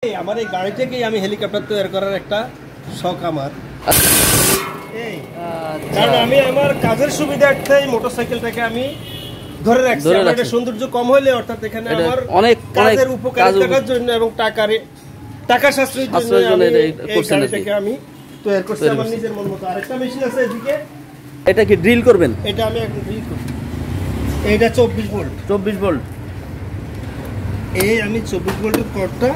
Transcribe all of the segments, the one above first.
আমার এই গাড়ি থেকেই আমি হেলিকপ্টার তৈরি করার একটা শখ আমার। কারণ আমি আমার কাজের সুবিধার্থে মোটরসাইকেলটাকে আমি ধরে রাখছি। আমার এটা সৌন্দর্য কম হইলে অর্থাৎ এখানে আমার অনেক কাজের উপকারিতার জন্য এবং টাকা সাশ্রয়ের জন্য এই গাড়িটাকে আমি তৈরি করছি আমার নিজের মন মতো। আরেকটা মেশিন আছে এদিকে, এটা কি ড্রিল করবেন? এটা আমি এখন ড্রিল করব। এইটা 24 ভোল্ট। 24 ভোল্ট। এই আমি 24 ভোল্টের কর্ডটা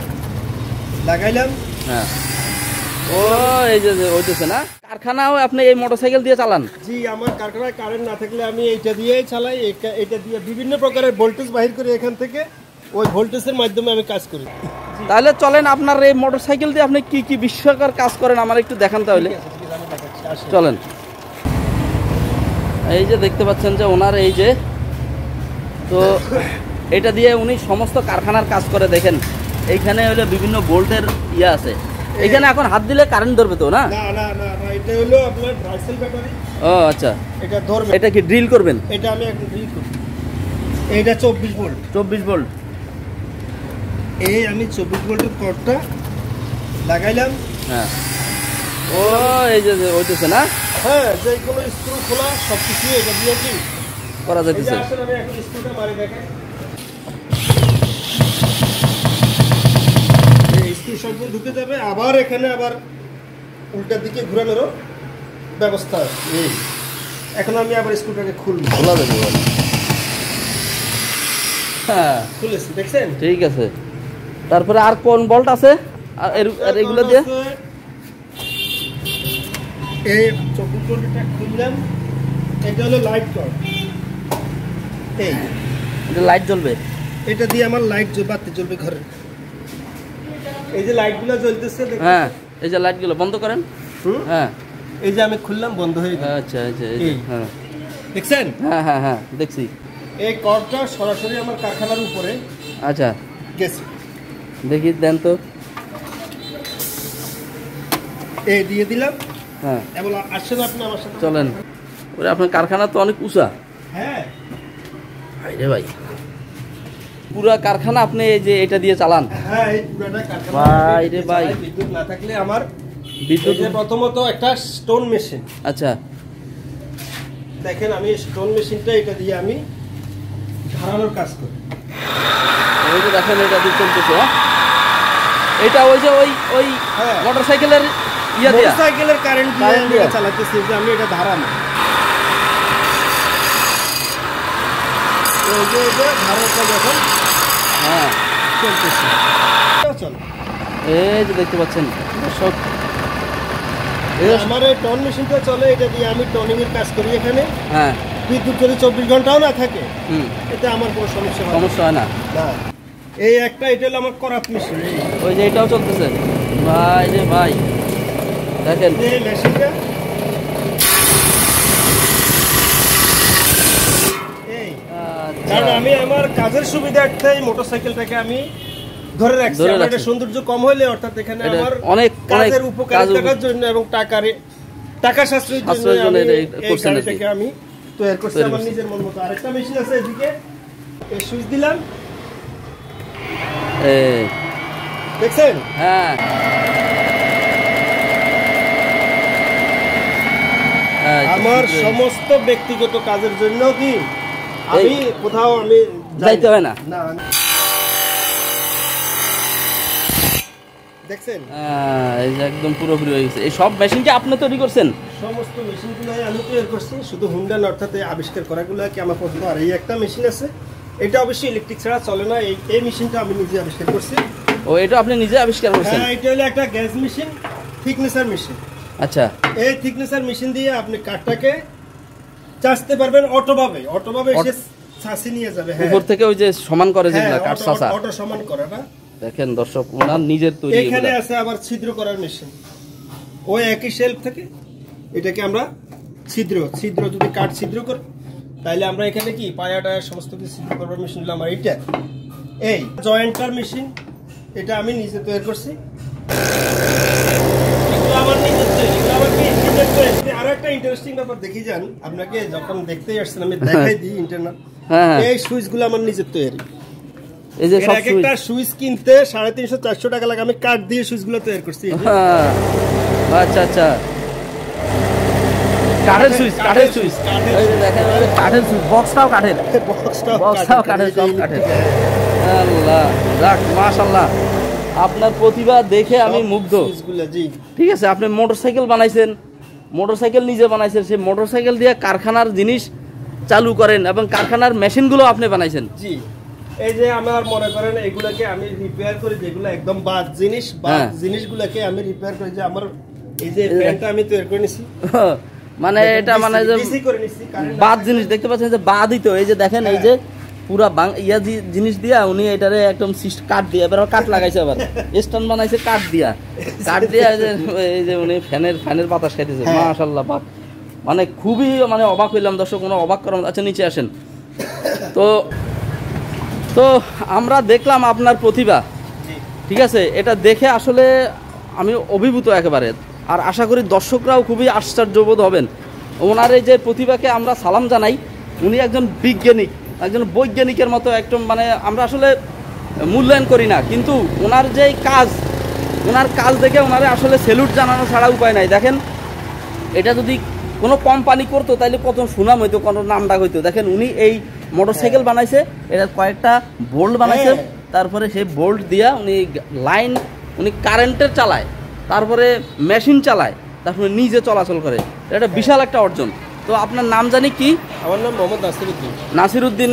লাগাইলাম। হ্যাঁ, ও এই যে হইতেছে না। কারখানাও আপনি এই মোটরসাইকেল দিয়ে চালান? জি, আমার কারখানায় কারেন্ট না থাকলে আমি এইটা দিয়েই চালাই। এটা দিয়ে বিভিন্ন প্রকারের ভোল্টেজ বাহির করে এখান থেকে ওই ভোল্টেজের মাধ্যমে আমি কাজ করি। তাহলে চলেন, আপনার এই মোটরসাইকেল দিয়ে আপনি কি কি বিস্ময়কর কাজ করেন আমার একটু দেখান তাহলে। চলেন। এই যে দেখতে পাচ্ছেন যে ওনার এই যে, তো এটা দিয়ে উনি সমস্ত কারখানার কাজ করে। দেখেন এইখানে হলো বিভিন্ন ভোল্টের ইয়ে আছে। এখানে এখন হাত দিলে কারেন্ট ধরবে তো? না না না না, এটা হলো আপনার ড্রাইসেল ব্যাটারি। ও আচ্ছা, এটা ধরবে। এটা কি ড্রিল করবেন? এটা আমি এখন ড্রিল করব। এইটা 24 ভোল্ট। 24 ভোল্ট। এই আমি 24 ভোল্টের কর্ডটা লাগাইলাম। হ্যাঁ, ও এই যে হইতেছে না। হ্যাঁ, যে কোনো স্ক্রু খোলা সবকিছু এটা দিয়ে কি করা যাইতেছে। আসলে আমি এখন স্ক্রুটা মারি দেখাই। এই স্ক্রু সম্পূর্ণ ঢুকে যাবে, আবার এখানে আবার উল্টা দিকে ঘোরানোরও ব্যবস্থা আছে। এখন আমি আবার স্ক্রুটাকে খুলব। খোলা যাবে? হ্যাঁ, খুলেছি, দেখছেন? ঠিক আছে। তারপরে আর কোন বল্ট আছে আর এগুলো দিয়ে? এই 24 ভোল্টটা খুললাম। এটা হলো লাইট কর্ড। এই এটা লাইট জ্বলবে? এটা দিয়ে আমার লাইট বাতি জ্বলবে ঘরে। এই যে লাইটগুলো জ্বলতেছে, হ্যাঁ, এই যে লাইটগুলো বন্ধ করেন। হ্যাঁ, এই যে আমি খুললাম, বন্ধ হয়ে গেল। আচ্ছা আচ্ছা, হ্যাঁ দেখছেন? হ্যাঁ হ্যাঁ হ্যাঁ, দেখছি। এই কর্ডটা সরাসরি আমার কারখানার উপরে আচ্ছা গেছে। দেখি দেন তো। এই দিয়ে দিলাম। হ্যাঁ, এবার আসেন আপনি আমার সাথে। চলেন। ওরে আপনার কারখানা তো অনেক উঁচা। হ্যাঁ রে ভাই, পুরা কারখানা আপনি এই যে এটা দিয়ে চালান? হ্যাঁ, এই পুরাটা কারখানা। ভাই রে ভাই, বিদ্যুৎ না থাকলে আমার বিদ্যুৎ প্রথমত একটা স্টোন মেশিন। আচ্ছা, দেখেন আমি স্টোন মেশিনটা এটা দিয়ে আমি ধারানোর কাজ করি। ওই যে দেখেন এটা দিয়ে চলতেছে। এটা ওই যে ওই মোটরসাইকেলের ইয়া দিয়ে, মোটরসাইকেলের কারেন্ট দিয়ে চালাতেছি যে আমি এটা ধারানো। এই যে ধারণটা যখন হ্যাঁ চলতেছে, এই যে দেখতে পাচ্ছেন সব আমার এই টন মেশিনটা চলে। এটা দিয়ে আমি টনিং এর কাজ করি এখানে। হ্যাঁ, বিদ্যুৎ যদি 24 ঘন্টাও না থাকে এতে আমার কোনো সমস্যা হয় না। এই একটা, এটা হলো আমার করাত মেশিন। ওই যে এটাও চলতেছে। ভাই রে ভাই, দেখেন এই মেশিনটা কারণ আমি আমার কাজের সুবিধার্থে মোটরসাইকেলটাকে আমি ধরে রাখছি। আমার এটা সৌন্দর্য কম হইলে অর্থাৎ এখানে আমার অনেক কাজের উপকারিতার জন্য এবং টাকা সাশ্রয়ের জন্য এই গাড়িটাকে আমি তৈরি করছি আমার নিজের মন মতো। আরেকটা মেশিন আছে এদিকে, এই সুইচ দিলাম, দেখছেন? হ্যাঁ, আমার সমস্ত ব্যক্তিগত কাজের জন্য কি আমি কোথাও আমি যাইতে হয় না। দেখছেন? এই যে একদম পুরোপুরি হয়ে গেছে। এই সব মেশিন কি আপনি তৈরি করছেন? সমস্ত মেশিনগুলো আমি তৈরি করছি, শুধু হুন্ডা অর্থাৎ আবিষ্কার করাগুলো কি আমার পছন্দ। আর এই একটা মেশিন আছে, এটা অবশ্যই ইলেকট্রিক ছাড়া চলে না। এই মেশিনটা আমি নিজে আবিষ্কার করছি। ও, এটা আপনি নিজে আবিষ্কার করছেন? হ্যাঁ, এটা হলো একটা গ্যাস মেশিন, থিকনেসার মেশিন। আচ্ছা, এই থিকনেসার মেশিন দিয়ে আপনি কাঠটাকে চাষতে পারবেন অটোভাবে এসে ছাঁচি নিয়ে যাবে। উপর থেকে ওই যে সমান করে যেগুলা কাঠ ছাঁচা, অটো সমান করে না। দেখেন দর্শক, ওনার নিজের তৈরি। এখানে আছে আবার ছিদ্র করার মেশিন। ওই একই শেলফ থেকে এটাকে আমরা ছিদ্র যদি কাঠ ছিদ্র করি তাহলে আমরা এখানে কি পায়া টায়ার সমস্ত কিছু ছিদ্র করার মেশিন হলো আমার এইটা। এই জয়েন্টার মেশিন, এটা আমি নিজে তৈরি করছি। আমার নিজের তৈরি। আরো একটা ইন্টারেস্টিং ব্যাপার দেখি যান, আপনাকে যখন দেখতেই আসছেন আমি দেখাই দিই ইন্টারনাল। এই সুইচ গুলো আমার নিজের তৈরি। এই যে সব এক একটা সুইচ কিনতে 350-400 টাকা লাগে, আমি কাঠ দিয়ে সুইচগুলো তৈরি করছি। আচ্ছা আচ্ছা, কাঠের সুইচ, কাঠের সুইচ, এই যে দেখেন কাঠের সুইচ, বক্সটাও কাঠের, বক্সটাও কাঠের, সব কাঠের। আল্লাহ যাক, মাশাআল্লাহ, আপনার প্রতিভা দেখে আমি মুগ্ধ। ঠিক আছে, আপনি মোটরসাইকেল বানাইছেন, মোটরসাইকেল নিজে বানাইছেন, সেই মোটরসাইকেল দিয়ে কারখানার জিনিস চালু করেন এবং কারখানার মেশিনগুলো আপনি বানাইছেন। জি, এই যে আমার মনে করেন এগুলাকে আমি রিপেয়ার করি, যেগুলো একদম বাদ জিনিস, বাদ জিনিসগুলোকে আমি রিপেয়ার করি। যে আমার এই যে প্যান্টটা আমি তৈরি করে নিছি, মানে এটা মানে যে বাদ জিনিস দেখতে পাচ্ছেন, যে বাদই তো, এই যে দেখেন এই যে পুরা ইয়া জিনিস দিয়া উনি এটারে একদম কাঠ দিয়ে, এবার কাঠ লাগাইছে, আবার স্ট্যান্ড বানাইছে কাঠ দিয়া, কাঠ দিয়া এই যে উনি ফ্যানের বাতাস খাইতেছে। মাশাআল্লাহ, মানে খুবই মানে অবাক হইলাম দর্শক, কোনো অবাক করার। আচ্ছা নিচে আসেন। তো তো আমরা দেখলাম আপনার প্রতিভা, ঠিক আছে, এটা দেখে আসলে আমি অভিভূত একেবারে। আর আশা করি দর্শকরাও খুবই আশ্চর্যবোধ হবেন। ওনার এই যে প্রতিভাকে আমরা সালাম জানাই। উনি একজন বিজ্ঞানী, একজন বৈজ্ঞানিকের মতো একদম, মানে আমরা আসলে মূল্যায়ন করি না, কিন্তু ওনার যে কাজ, ওনার কাজ দেখে ওনারে আসলে স্যালুট জানানো ছাড়া উপায় নাই। দেখেন, এটা যদি কোনো কোম্পানি করতো তাহলে কত সুনাম হইতো, কত নাম ডাক হইতো। দেখেন উনি এই মোটরসাইকেল বানাইছে, এটা কয়েকটা বোল্ট বানাইছে, তারপরে সেই বোল্ট দিয়া উনি লাইন, উনি কারেন্টের চালায়, তারপরে মেশিন চালায়, তারপরে নিজে চলাচল করে। এটা বিশাল একটা অর্জন। তো আপনার নাম জানি কি? আমার নাম মোহাম্মদ নাসিরউদ্দিন।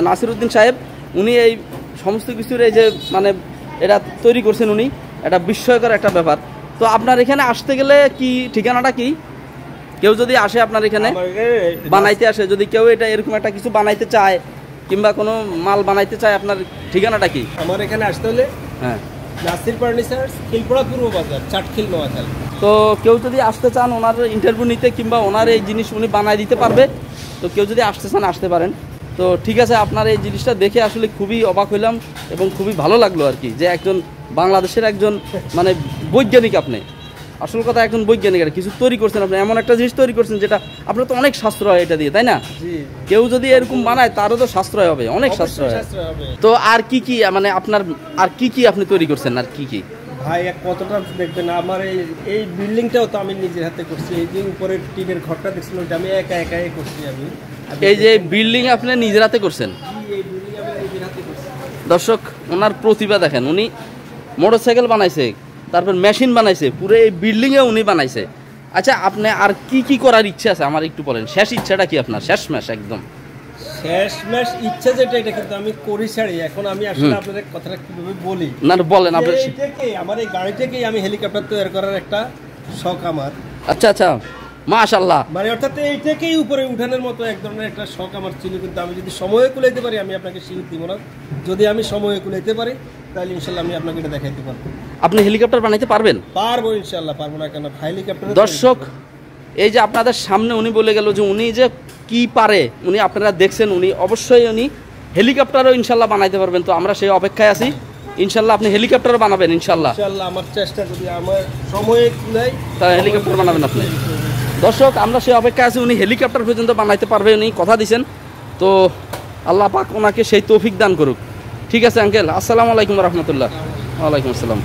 নাসিরউদ্দিন সাহেব, উনি এই সমস্ত কিছুর এই যে মানে এটা তৈরি করছেন, উনি এটা বিস্ময়কর একটা ব্যাপার। তো আপনার এখানে আসতে গেলে কি ঠিকানাটা কি? কেউ যদি আসে আপনার এখানে বানাইতে আসে, যদি কেউ এটা এরকম একটা কিছু বানাইতে চায় কিংবা কোনো মাল বানাইতে চায়, আপনার ঠিকানাটা কি? আমার এখানে আসতে হলে হ্যাঁ, নাসির ফার্নিচার, খিলপুরা পূর্ব বাজার, চাটখিল, নোয়াখালী। তো কেউ যদি আসতে চান ওনার ইন্টারভিউ নিতে কিংবা ওনার এই জিনিস উনি বানাই দিতে পারবে। তো কেউ যদি আসতে চান আসতে পারেন। তো ঠিক আছে, আপনার এই জিনিসটা দেখে আসলে খুবই অবাক হইলাম এবং খুবই ভালো লাগলো আর কি, যে একজন বাংলাদেশের একজন মানে বৈজ্ঞানিক, আপনি আসল কথা একজন বৈজ্ঞানিক, আর কিছু তৈরি করছেন আপনি, এমন একটা জিনিস তৈরি করছেন যেটা আপনার তো অনেক সাশ্রয় এটা দিয়ে, তাই না? কেউ যদি এরকম বানায় তারও তো সাশ্রয় হবে, অনেক সাশ্রয় হবে। তো আর কি কি মানে আপনার আর কি কি আপনি তৈরি করছেন, আর কি কি? ভাই কতটা দেখবেন, আমার এই বিল্ডিংটাও তো আমি নিজের হাতে করছি। এই যে উপরের টিনের ঘরটা দেখছেন, ওইটা আমি একাই করছি। আমি এই যে বিল্ডিং আপনি নিজের হাতে করছেন? এই বিল্ডিং আমি নিজের হাতে করছি। দর্শক, ওনার প্রতিভা দেখেন, উনি মোটরসাইকেল বানাইছে, তারপর মেশিন বানাইছে, পুরো এই বিল্ডিংয়ে উনি বানাইছে। আচ্ছা, আপনি আর কি কি করার ইচ্ছা আছে আমার একটু বলেন, শেষ ইচ্ছাটা কি আপনার? শেষ ম্যাশ একদম শেষমেশ ইচ্ছা যেটা, এটা কিন্তু আমি করি ছাড়ি। এখন আমি আসলে আপনাদের কথাটা কিভাবে বলি না, বলেন আপনি। আমার এই গাড়িটাকেই আমি হেলিকপ্টার তৈরি করার একটা শখ আমার। আচ্ছা আচ্ছা, মাশাআল্লাহ, মানে অর্থাৎ এইটাকেই উপরে উঠানোর মতো এক ধরনের একটা শখ আমার ছিল। কিন্তু আমি যদি সময়ে কুলাইতে পারি, আমি আপনাকে শিওর দিব না। যদি আমি সময়ে কুলাইতে পারি তাহলে ইনশাল্লাহ আমি আপনাকে এটা দেখাইতে পারবো। আপনি হেলিকপ্টার বানাইতে পারবেন? পারবো ইনশাল্লাহ, পারবো না কেন? হেলিকপ্টার। দর্শক, এই যে আপনাদের সামনে উনি বলে গেল যে উনি যে কি পারে, উনি আপনারা দেখছেন, উনি অবশ্যই উনি হেলিকপ্টারও ইনশাল্লাহ বানাইতে পারবেন। তো আমরা সেই অপেক্ষায় আছি, ইনশাল্লাহ আপনি হেলিকপ্টারও বানাবেন ইনশাল্লাহ। ইনশাল্লাহ আমার চেষ্টা, যদি আমার সময়ে কুলাই তাহলে হেলিকপ্টার বানাবেন আপনি। দর্শক, আমরা সেই অপেক্ষায় আছি, উনি হেলিকপ্টার পর্যন্ত বানাইতে পারবে, উনি কথা দিয়েছেন। তো আল্লাহ পাক ওনাকে সেই তৌফিক দান করুক। ঠিক আছে আঙ্কেল, আসসালামু আলাইকুম রহমতুল্লাহ। ওয়ালাইকুম আসসালাম।